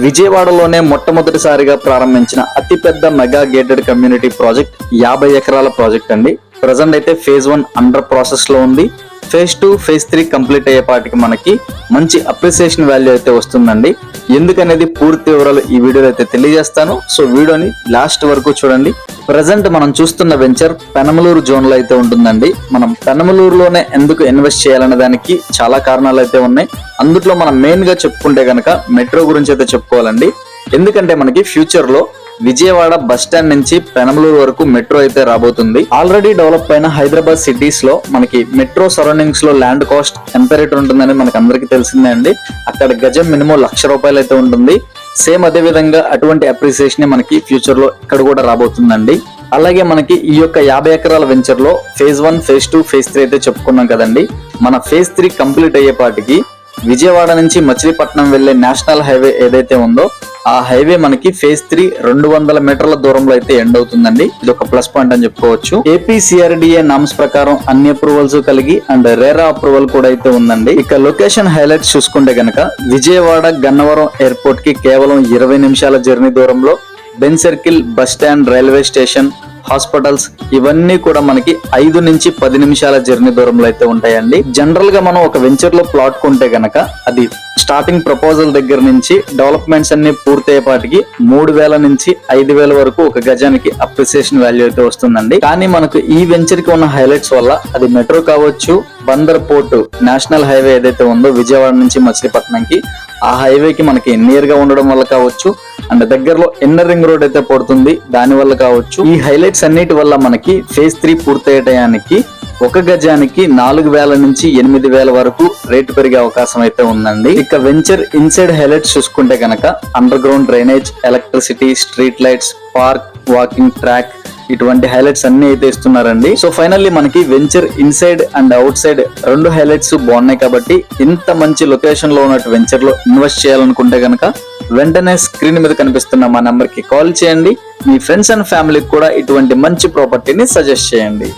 విజయవాడలోనే మొట్టమొదటిసారిగా ప్రారంభించిన అతిపెద్ద మెగా గేటెడ్ కమ్యూనిటీ ప్రాజెక్ట్ 50 ఎకరాల ప్రాజెక్ట్ అండి. ప్రజెంట్ అయితే ఫేజ్ 1 అండర్ ప్రాసెస్ లో ఉంది. ఫేజ్ 2 ఫేజ్ 3 కంప్లీట్ అయ్యేపాటికి మనకి మంచి అప్రిసియేషన్ వాల్యూ అయితే వస్తుందండి. ఎందుకనేది పూర్తి వివరాలు ఈ వీడియోలో అయితే తెలియజేస్తాను. సో వీడియోని లాస్ట్ వరకు చూడండి. ప్రజెంట్ మనం చూస్తున్న వెంచర్ పెనమలూరు జోన్ లో అయితే ఉంటుందండి. మనం పెనమలూరులోనే ఎందుకు ఇన్వెస్ట్ చేయాలనే దానికి చాలా కారణాలు అయితే ఉన్నాయి. అందులో మనం మెయిన్ గా చెప్పుకుంటే గనక మెట్రో గురించి అయితే చెప్పుకోవాలండి. ఎందుకంటే మనకి ఫ్యూచర్ లో విజయవాడ బస్ స్టాండ్ నుంచి పెనమలూరు వరకు మెట్రో అయితే రాబోతుంది. ఆల్రెడీ డెవలప్ అయిన హైదరాబాద్ సిటీస్ లో మనకి మెట్రో సరౌండింగ్స్ లో ల్యాండ్ కాస్ట్ ఎంత రేట్ ఉంటుందని మనకి అందరికీ తెలిసిందే అండి. అక్కడ గజం మినిమం ₹1,00,000 అయితే ఉంటుంది. సేమ్ అదే విధంగా అటువంటి అప్రిసియేషన్ మనకి ఫ్యూచర్ లో ఇక్కడ కూడా రాబోతుందండి. అలాగే మనకి ఈ యొక్క 50 ఎకరాల వెంచర్ లో ఫేజ్ 1 ఫేజ్ 2 ఫేజ్ 3 అయితే చెప్పుకున్నాం కదండి. మన ఫేజ్ 3 కంప్లీట్ అయ్యేపాటికి విజయవాడ నుంచి మచిలీపట్నం వెళ్లే నేషనల్ హైవే ఏదైతే ఉందో ఆ హైవే మనకి ఫేజ్ 3 200 మీటర్ల దూరంలో అయితే ఎండ్ అవుతుందండి. ఇది ఒక ప్లస్ పాయింట్ అని చెప్పుకోవచ్చు. APCRDA నామ్స్ ప్రకారం అన్ని అప్రూవల్స్ కలిగి అండ్ రేరా అప్రూవల్ కూడా అయితే ఉందండి. ఇక లొకేషన్ హైలైట్స్ చూసుకుంటే గనక విజయవాడ గన్నవరం ఎయిర్పోర్ట్ కి కేవలం 20 నిమిషాల జర్నీ దూరంలో Ben circle, bus stand, railway station, hospitals ఇవన్నీ కూడా మనకి 5 నుంచి 10 నిమిషాల జర్నీ దూరంలో అయితే ఉంటాయండి. జనరల్ గా మనం ఒక వెంచర్ లో ప్లాట్ కొంటే గనక అది స్టార్టింగ్ ప్రపోజల్ దగ్గర నుంచి డెవలప్మెంట్స్ అన్ని పూర్తయ్యేపాటికి 3,000 నుంచి 5,000 వరకు ఒక గజానికి అప్రిసియేషన్ వాల్యూ అయితే వస్తుందండి. కానీ మనకు ఈ వెంచర్ కి ఉన్న హైలైట్స్ వల్ల అది మెట్రో కావచ్చు, బందర్ పోర్టు నేషనల్ హైవే ఏదైతే ఉందో విజయవాడ నుంచి మచిలీపట్నంకి ఆ హైవేకి మనకి నియర్ గా ఉండడం వల్ల కావచ్చు అండ్ దగ్గరలో ఇన్నర్ రింగ్ రోడ్ అయితే పడుతుంది దాని వల్ల కావచ్చు. ఈ హైలైట్స్ అన్నిటి వల్ల మనకి ఫేజ్ 3 పూర్తయ్యేటానికి ఒక గజానికి 4,000 నుంచి 8,000 వరకు రేటు పెరిగే అవకాశం అయితే ఉందండి. ఇక వెంచర్ ఇన్సైడ్ హైలైట్స్ చూసుకుంటే గనక under ground drainage, electricity, street lights, park, walking track ఇటువంటి హైలైట్స్ అన్ని అయితే ఇస్తున్నారండి. సో ఫైనల్లీ మనకి venture inside and out side 2 highlights బాగున్నాయి కాబట్టి ఇంత మంచి లొకేషన్ లో ఉన్నట్టు వెంచర్ లో ఇన్వెస్ట్ చేయాలనుకుంటే గనక వెంటనే స్క్రీన్ మీద కనిపిస్తున్న మా నెంబర్ కి కాల్ చేయండి. మీ ఫ్రెండ్స్ అండ్ ఫ్యామిలీకి కూడా ఇటువంటి మంచి ప్రాపర్టీని సజెస్ట్ చేయండి.